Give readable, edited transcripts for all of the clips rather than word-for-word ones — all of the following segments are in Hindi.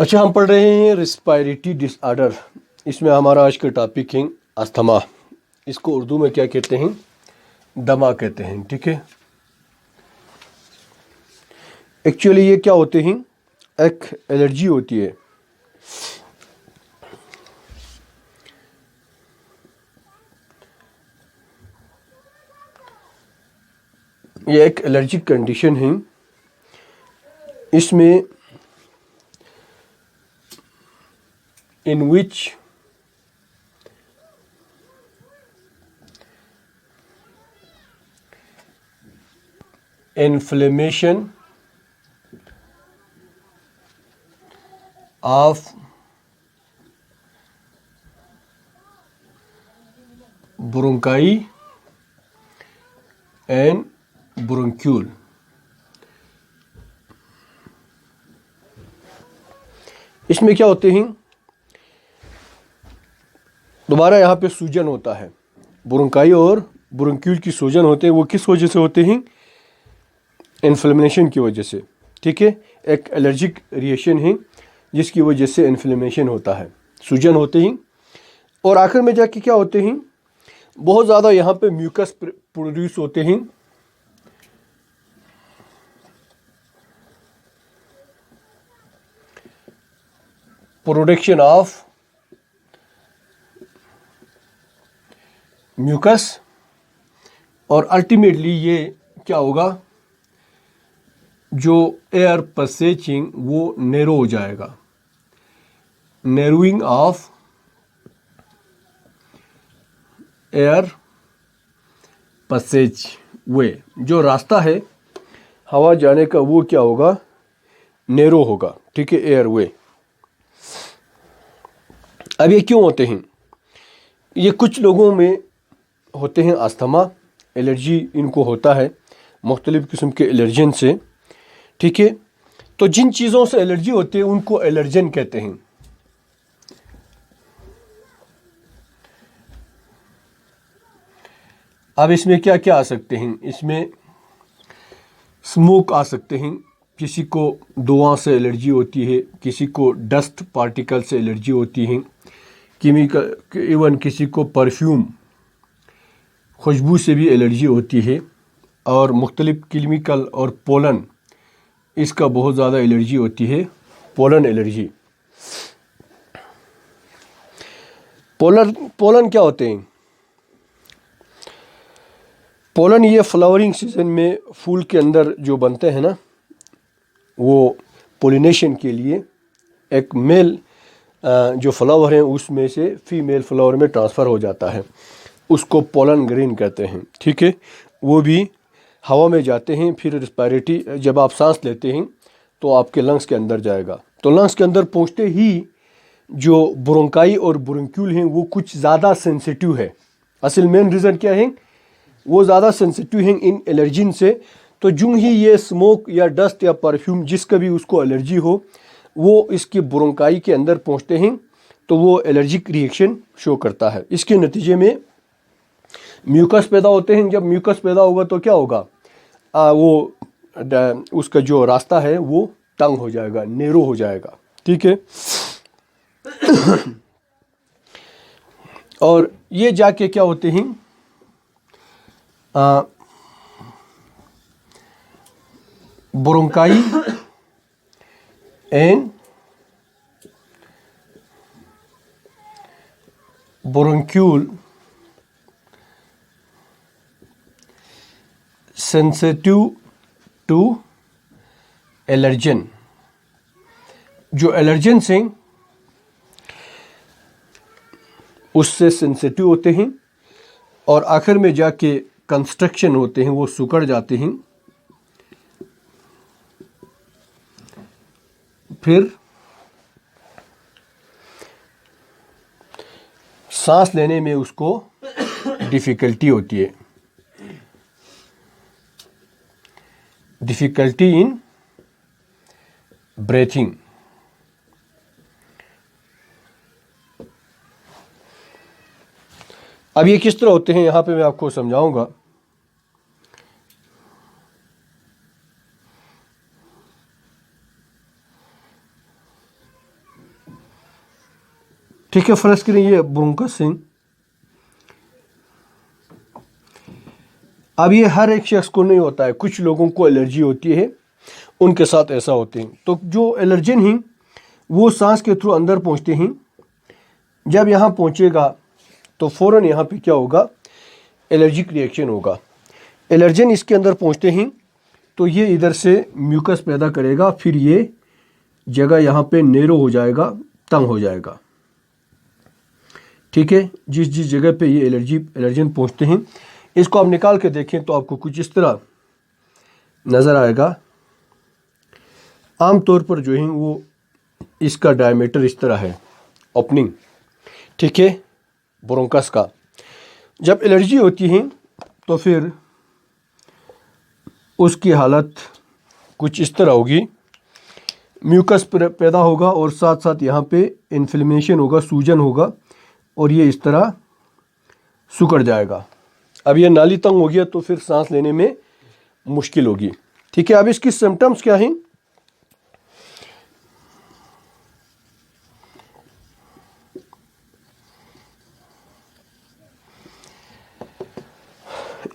अच्छा, हम पढ़ रहे हैं रिस्पायरेटरी डिसऑर्डर। इसमें हमारा आज का टॉपिक है अस्थमा। इसको उर्दू में क्या कहते हैं? दमा कहते हैं। ठीक है। एक्चुअली ये क्या होते हैं? एक एलर्जी होती है। ये एक एलर्जिक कंडीशन है। इसमें in which inflammation of bronchi and bronchiole। इसमें क्या होते हैं? दोबारा यहाँ पे सूजन होता है। ब्रोंकाई और ब्रोंक्यूल की सूजन होते हैं। वो किस वजह से होते हैं? इन्फ्लेमेशन की वजह से। ठीक है। एक एलर्जिक रिएक्शन है जिसकी वजह से इन्फ्लेमेशन होता है, सूजन होते हैं। और आखिर में जाके क्या होते हैं? बहुत ज़्यादा यहाँ पे म्यूकस प्रोड्यूस होते हैं। प्रोडक्शन ऑफ म्यूकस, और अल्टीमेटली ये क्या होगा? जो एयर पैसेजिंग वो नैरो हो जाएगा। नैरोइंग ऑफ एयर पैसेज वे, जो रास्ता है हवा जाने का वो क्या होगा? नैरो होगा। ठीक है, एयर वे। अब ये क्यों होते हैं? ये कुछ लोगों में होते हैं अस्थमा, एलर्जी इनको होता है मुख्तलिफ़ किस्म के एलर्जन से। ठीक है। तो जिन चीज़ों से एलर्जी होती है उनको एलर्जन कहते हैं। अब इसमें क्या क्या आ सकते हैं? इसमें स्मोक आ सकते हैं। किसी को धुआं से एलर्जी होती है, किसी को डस्ट पार्टिकल से एलर्जी होती है, केमिकल, इवन किसी को परफ्यूम खुशबू से भी एलर्जी होती है, और मुख्तलिफ़ केमिकल और पोलन, इसका बहुत ज़्यादा एलर्जी होती है, पोलन एलर्जी। पोलन क्या होते हैं? पोलन ये फ्लावरिंग सीजन में फूल के अंदर जो बनते हैं ना, वो पोलिनेशन के लिए एक मेल जो फ्लावर है उसमें से फीमेल फ्लावर में ट्रांसफ़र हो जाता है, उसको पोलन ग्रेन कहते हैं। ठीक है। वो भी हवा में जाते हैं, फिर रिस्पायरेटरी, जब आप सांस लेते हैं तो आपके लंग्स के अंदर जाएगा। तो लंग्स के अंदर पहुंचते ही जो ब्रोंकाई और ब्रोंक्यूल हैं वो कुछ ज़्यादा सेंसिटिव है। असल मेन रीज़न क्या है? वो ज़्यादा सेंसिटिव हैं इन एलर्जिन से। तो जो ही ये स्मोक या डस्ट या परफ्यूम जिसका भी उसको एलर्जी हो, वो इसके ब्रोंकाई के अंदर पहुंचते हैं तो वो एलर्जिक रिएक्शन शो करता है। इसके नतीजे में म्यूकस पैदा होते हैं। जब म्यूकस पैदा होगा तो क्या होगा? उसका जो रास्ता है वो तंग हो जाएगा, नैरो हो जाएगा। ठीक है। और ये जाके क्या होते हैं? Bronchi and bronchiole sensitive to allergen. जो एलर्जेंस हैं उससे सेंसिटिव होते हैं, और आखिर में जाके कंस्ट्रक्शन होते हैं, वो सिकुड़ जाते हैं। फिर सांस लेने में उसको डिफ़िकल्टी होती है, डिफ़िकल्टी इन ब्रीथिंग। अब ये किस तरह होते हैं यहाँ पे मैं आपको समझाऊंगा। ठीक है, फर्ज करें ये ब्रोंकस है। अब ये हर एक शख्स को नहीं होता है, कुछ लोगों को एलर्जी होती है, उनके साथ ऐसा होते हैं। तो जो एलर्जन हैं वो सांस के थ्रू अंदर पहुंचते हैं। जब यहाँ पहुंचेगा तो फ़ौरन यहाँ पे क्या होगा, एलर्जिक रिएक्शन होगा। एलर्जन इसके अंदर पहुंचते हैं तो ये इधर से म्यूकस पैदा करेगा, फिर ये जगह यहाँ पे नैरो हो जाएगा, तंग हो जाएगा। ठीक है, जिस जिस जगह पे ये एलर्जन पहुंचते हैं, इसको आप निकाल के देखें तो आपको कुछ इस तरह नज़र आएगा। आम तौर पर जो है वो इसका डायमीटर इस तरह है, ओपनिंग, ठीक है, ब्रोंकस का। जब एलर्जी होती है तो फिर उसकी हालत कुछ इस तरह होगी, म्यूकस पैदा होगा और साथ साथ यहाँ पे इन्फ्लेमेशन होगा, सूजन होगा, और ये इस तरह सिकुड़ जाएगा। अब ये नाली तंग हो गया तो फिर सांस लेने में मुश्किल होगी। ठीक है, अब इसकी सिम्टम्स क्या हैं?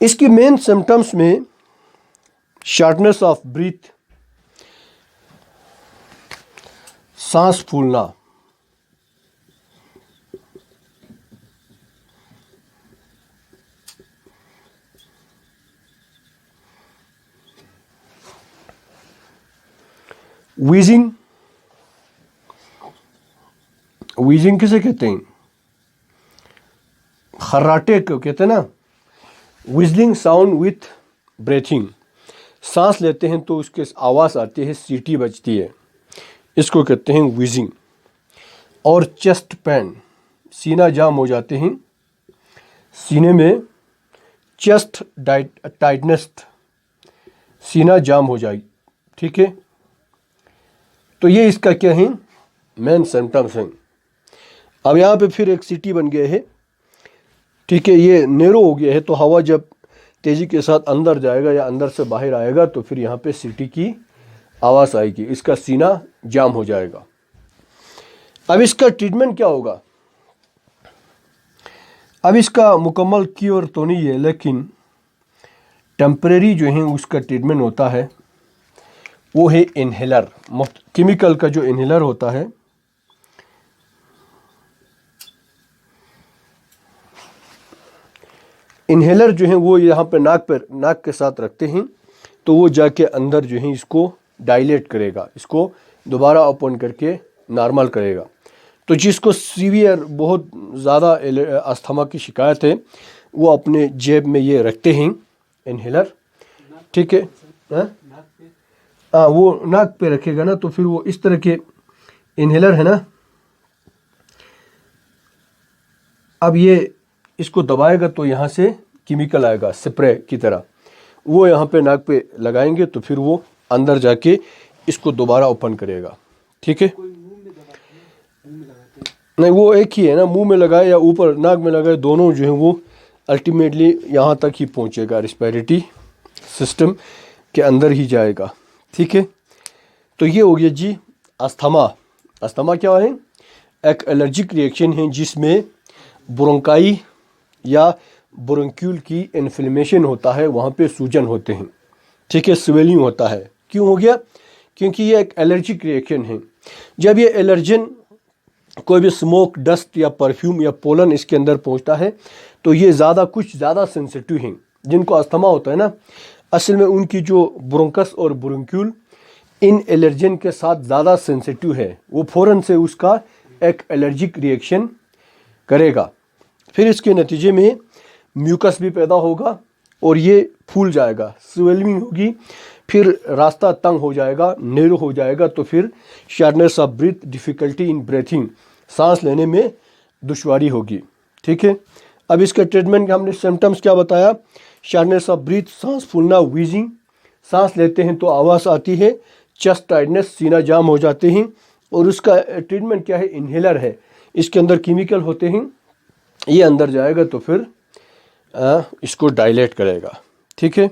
इसकी मेन सिम्टम्स में शॉर्टनेस ऑफ ब्रीथ, सांस फूलना, वीजिंग, वीजिंग किसे कहते हैं? खर्राटे को कहते हैं ना, विजलिंग साउंड विथ ब्रेथिंग। सांस लेते हैं तो उसके आवाज़ आती है, सीटी बजती है, इसको कहते हैं विजिंग। और चेस्ट पेन, सीना जाम हो जाते हैं, सीने में चेस्ट टाइटनेस, सीना जाम हो जाए। ठीक है, तो ये इसका क्या है, मेन सिम्टम्स हैं। अब यहाँ पे फिर एक सीटी बन गया है। ठीक है, ये नैरो हो गया है, तो हवा जब तेज़ी के साथ अंदर जाएगा या अंदर से बाहर आएगा तो फिर यहाँ पे सीटी की आवाज़ आएगी, इसका सीना जाम हो जाएगा। अब इसका ट्रीटमेंट क्या होगा? अब इसका मुकम्मल क्योर तो नहीं है, लेकिन टेम्परेरी जो है उसका ट्रीटमेंट होता है, वो है इन्हेलर। केमिकल का जो इन्हेलर होता है, इन्हेलर जो है वो यहाँ पे नाक के साथ रखते हैं, तो वो जाके अंदर जो है इसको डायलेट करेगा, इसको दोबारा ओपन करके नॉर्मल करेगा। तो जिसको सीवियर बहुत ज़्यादा अस्थमा की शिकायत है, वो अपने जेब में ये रखते हैं इन्हेलर। ठीक है, हाँ, वो नाक पे रखेगा ना, तो फिर वो इस तरह के इन्हेलर है ना, अब ये इसको दबाएगा तो यहाँ से केमिकल आएगा स्प्रे की तरह, वो यहाँ पे नाक पे लगाएंगे तो फिर वो अंदर जाके इसको दोबारा ओपन करेगा। ठीक है, नहीं, वो एक ही है ना, मुंह में लगाए या ऊपर नाक में लगाए, दोनों जो है वो अल्टीमेटली यहाँ तक ही पहुँचेगा, रिस्पिरेटरी सिस्टम के अंदर ही जाएगा। ठीक है, तो ये हो गया जी अस्थमा। अस्थमा क्या है? एक एलर्जिक रिएक्शन है जिसमें ब्रोंकाई या ब्रोंक्यूल की इन्फ्लेमेशन होता है, वहाँ पे सूजन होते हैं। ठीक है, स्वेलिंग होता है। क्यों हो गया? क्योंकि ये एक एलर्जिक रिएक्शन है। जब ये एलर्जन कोई भी स्मोक, डस्ट या परफ्यूम या पोलन इसके अंदर पहुँचता है तो ये कुछ ज़्यादा सेंसिटिव हैं। जिनको अस्थमा होता है ना, असल में उनकी जो ब्रोंकस और ब्रोंक्यूल इन एलर्जन के साथ ज़्यादा सेंसिटिव है, वो फ़ौरन से उसका एक एलर्जिक रिएक्शन करेगा। फिर इसके नतीजे में म्यूकस भी पैदा होगा और ये फूल जाएगा, स्वेलिंग होगी, फिर रास्ता तंग हो जाएगा, नैरो हो जाएगा, तो फिर shortness of breath, difficulty in breathing, सांस लेने में दुश्वारी होगी। ठीक है, अब इसका ट्रीटमेंट हमने सिम्टम्स क्या बताया? शॉर्टनेस ऑफ ब्रीथ, सांस फूलना, वीजिंग, सांस लेते हैं तो आवाज़ आती है, चेस्ट टाइटनेस, सीना जाम हो जाते हैं, और उसका ट्रीटमेंट क्या है? इन्हेलर है, इसके अंदर केमिकल होते हैं, ये अंदर जाएगा तो फिर इसको डायलेट करेगा। ठीक है।